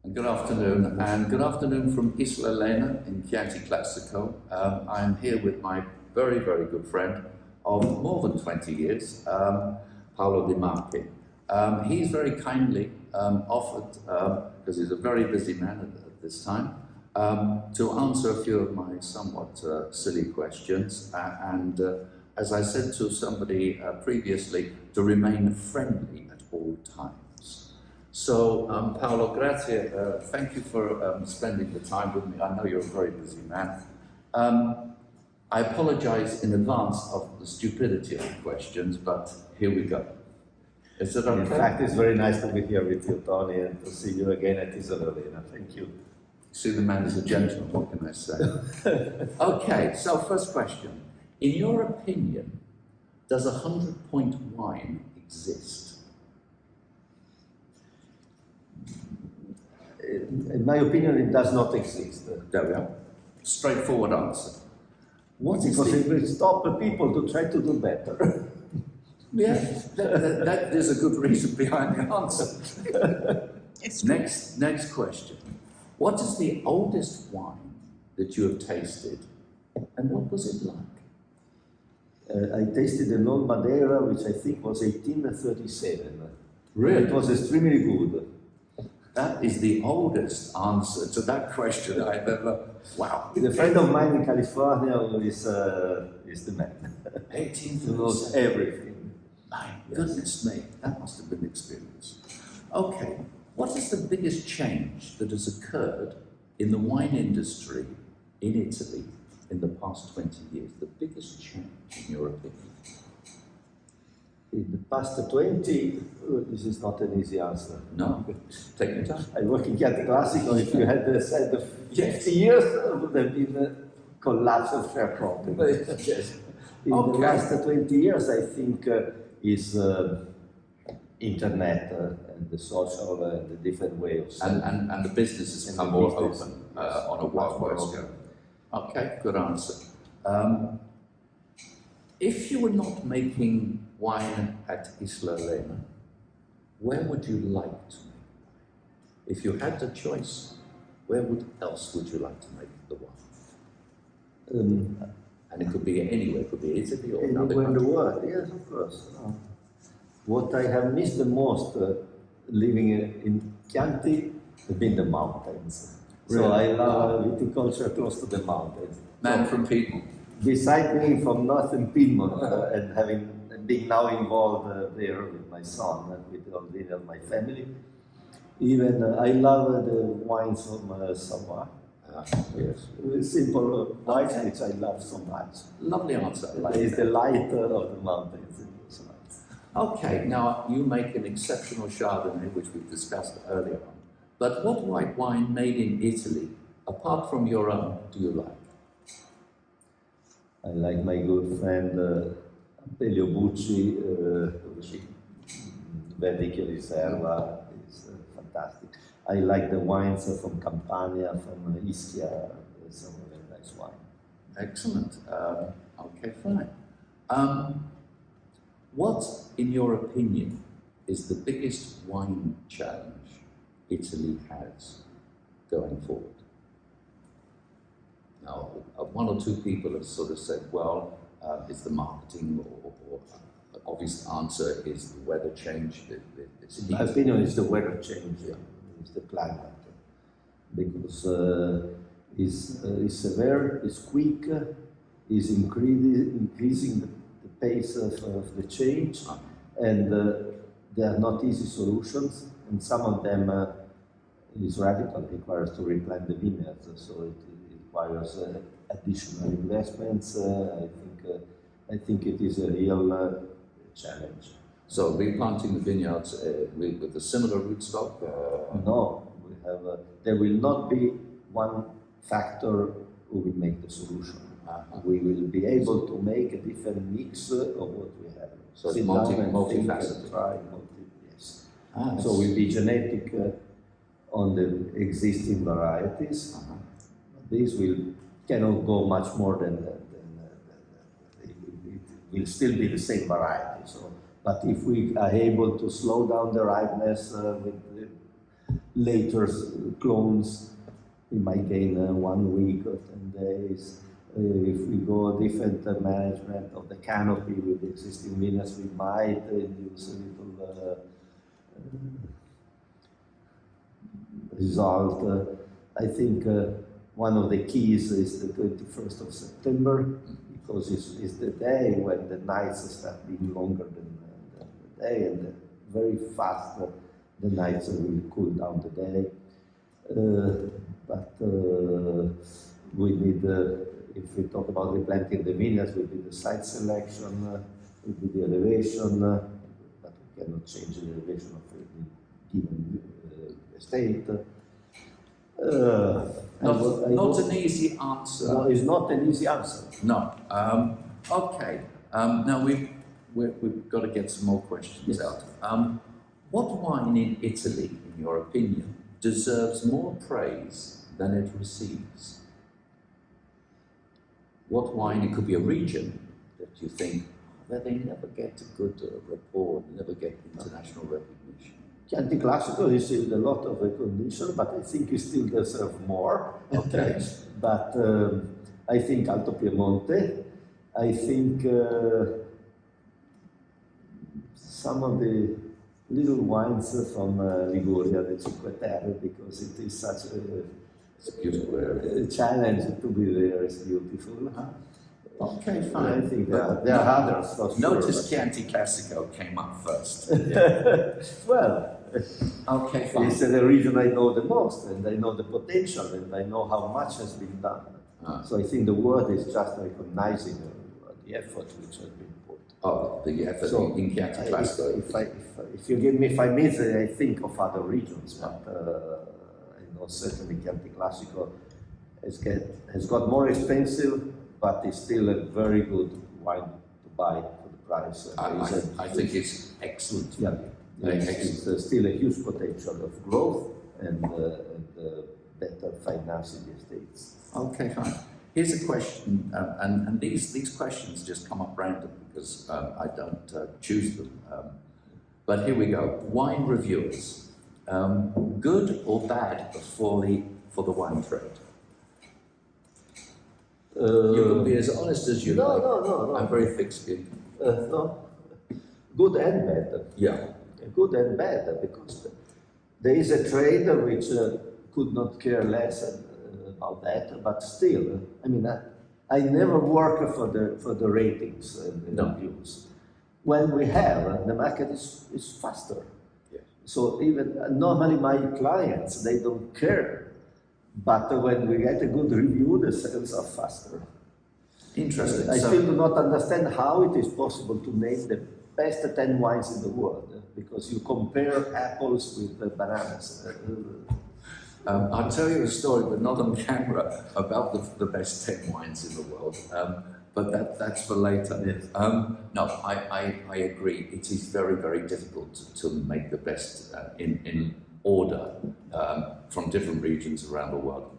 And good afternoon from Isole, Olena in Chianti Classico. I'm here with my very, very good friend of more than 20 years, Paolo di Marchi. He's very kindly offered, because he's a very busy man at this time, to answer a few of my somewhat silly questions, and as I said to somebody previously, to remain friendly at all times. So, Paolo, grazie. Thank you for spending the time with me. I know you're a very busy man. I apologize in advance of the stupidity of the questions, but here we go. Is it okay? In fact, it's very nice to be here with you, Tony, and to see you again at Isole, Olena. Thank you. See, the man is a gentleman, what can I say? Okay, so first question. In your opinion, does a 100-point wine exist? In my opinion, it does not exist. There we are. Straightforward answer. What is because it will stop people to try to do better. Yeah, there's a good reason behind the answer. Next question. What is the oldest wine that you have tasted, and what was it like? I tasted an old Madeira, which I think was 1837. Really? It was extremely good. That is the oldest answer to that question I've ever. Wow. A friend of mine in California is the man. 1837. He knows everything. My goodness me, that must have been an experience. Okay, what is the biggest change that has occurred in the wine industry in Italy in the past 20 years? The biggest change, in your opinion? In the past 20, this is not an easy answer. No, take your time. I work in Chianti Classico. If you had said 50 years, it would have been a collapse of share profit. Yes. In the last 20 years, I think is internet and the social and the different way of selling. And the business has become more open on a worldwide scale. Okay, good answer. If you were not making wine at Isole, Olena, where would you like to make wine? If you had the choice, where else would you like to make the wine? And it could be anywhere, it could be Italy or another anywhere in the country. world, yes, of course. What I have missed the most living in Chianti have been the mountains. Really? So I love viticulture close to the mountains. Man So, from Piedmont. besides being from northern Piedmont and being now involved there with my son and with Olena and my family, even I love the wines from Savoy. Yes. Simple wines which I love so much. Lovely answer. I like It's that. the light of the mountains. Okay, now you make an exceptional Chardonnay, which we've discussed earlier on. But what white wine made in Italy, apart from your own, do you like? I like my good friend Pelio Bucci, Verdicchio di Serva is fantastic. I like the wines from Campania, from Ischia. It's a very nice wine. Excellent. Okay, fine. What, in your opinion, is the biggest wine challenge Italy has going forward? Now, one or two people have sort of said, well, it's the marketing, or obvious answer is the weather change. In my opinion, it's the weather change, it's the climate. Because it's severe, it's quick, it's increasing the pace of the change, and they are not easy solutions, and some of them is radical, requires to replant the vineyards, so it requires additional investments. I think it is a real challenge. So replanting the vineyards with a similar rootstock? No, we have. There will not be one factor who will make the solution. We will be able to make a different mix of what we have. So it's multifaceted. Yes. So we'll be genetic on the existing varieties. This cannot go much more than it will still be the same variety. So, but if we are able to slow down the ripeness with later clones, we might gain 1 week or 10 days. If we go different management of the canopy with the existing vineyards, we might induce a little result. I think one of the keys is the 21st of September, because it's the day when the nights start being longer than the day, and very fast the nights will cool down the day. But we need, if we talk about replanting the vineyards, we need the site selection, we need the elevation, but we cannot change the elevation of a given estate. Not an easy answer. No, it's not an easy answer. No. Okay. Now we've got to get some more questions out. What wine in Italy, in your opinion, deserves more praise than it receives? What wine, it could be a region that you think, that they never get a good rapport, never get international recognition. Chianti Classico received a lot of recognition, but I think it still deserves more. Okay. But I think Alto Piemonte, I think some of the little wines from Liguria, the Cinque Terre, because it is such It's a beautiful area. a challenge to be there. It's beautiful. Okay, fine. I think there are others for sure. Notice Chianti Classico came up first. Well, Okay, fine. it's the region I know the most, and I know the potential, and I know how much has been done. So I think the world is just recognizing the effort which has been put. Oh, the effort So in Chianti Classico. if you give me 5 minutes, I think of other regions, but I know certainly Chianti Classico has got more expensive, but it's still a very good wine to buy for the price. I think it's excellent. Yeah, it's still a huge potential of growth and better financing the estates. Okay, fine. Here's a question, and these questions just come up random because I don't choose them. But here we go. Wine reviewers, good or bad for the wine trade? You can be as honest as you like. No. I'm very thick-skinned. No, good and bad. Yeah. Good and bad, because there is a trader which could not care less about that, but still, I mean, I never work for the ratings and the reviews. When we have, the market is faster. Yeah. So even normally my clients, they don't care, but when we get a good review, the sales are faster. Interesting. I still do not understand how it is possible to name the best 10 wines in the world, because you compare apples with bananas. I'll tell you a story, but not on camera, about the best 10 wines in the world. But that's for later. Yes. No, I agree. It is very, very difficult to make the best in order from different regions around the world.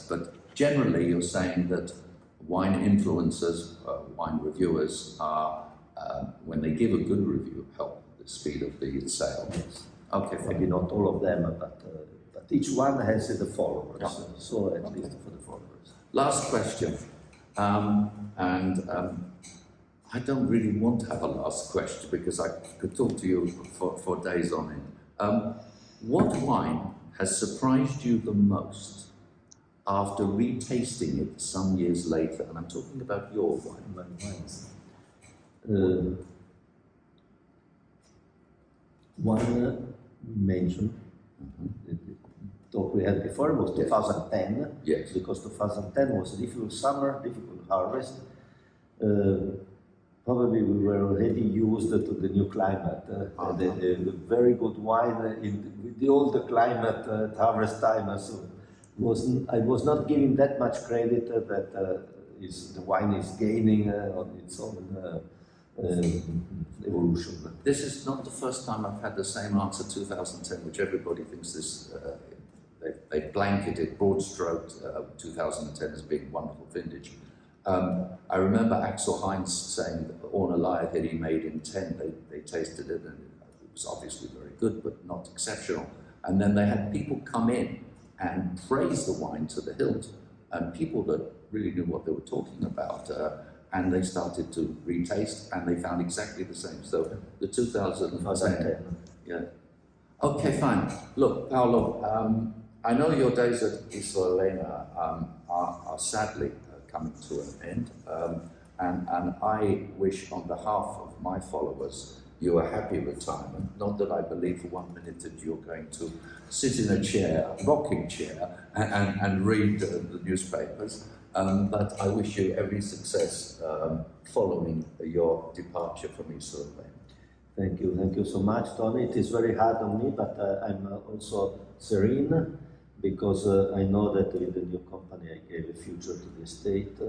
But generally, you're saying that wine influencers, wine reviewers are, when they give a good review, help the speed of the sale. Yes. Okay, fine. Maybe not all of them, but each one has the followers. Yeah. So at least for the followers. Last question, I don't really want to have a last question because I could talk to you for days on end. What wine has surprised you the most after retasting it some years later? And I'm talking about your wine. My wines. One mentioned, the talk we had before was 2010. Yes. Because 2010 was a difficult summer, difficult harvest. Probably we were already used to the new climate. The very good wine with the older climate at harvest time. So I was not giving that much credit that the wine is gaining on its own evolution. This is not the first time I've had the same answer, 2010, which everybody thinks this, they blanketed, broad-stroked 2010 as being wonderful vintage. I remember Axel Heinz saying that the Ornellaia that he made in 10, they tasted it and it was obviously very good, but not exceptional. And then they had people come in and praise the wine to the hilt, and people that really knew what they were talking about, and they started to retaste, and they found exactly the same. So the 2010, yeah. Okay, fine. Look, Paolo, I know your days at Olena are sadly coming to an end, and I wish on behalf of my followers you a happy retirement. Not that I believe for 1 minute that you're going to sit in a chair, a rocking chair, and read the newspapers, but I wish you every success following your departure from Isole. Thank you so much, Tony. It is very hard on me, but I'm also serene, because I know that with the new company I gave a future to the estate.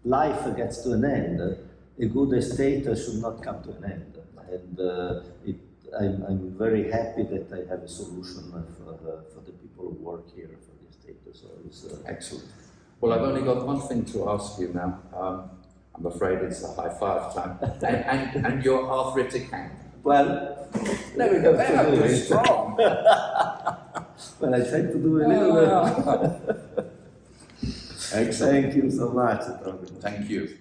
Life gets to an end. A good estate should not come to an end. And I'm very happy that I have a solution for the people who work here for the estate. So it's excellent. Well, I've only got one thing to ask you now. I'm afraid it's a high five time. and your arthritic hand. Well, there we go. They're strong. Well, I tried to do a little bit. Excellent. Thank you so much, Tony. Thank you.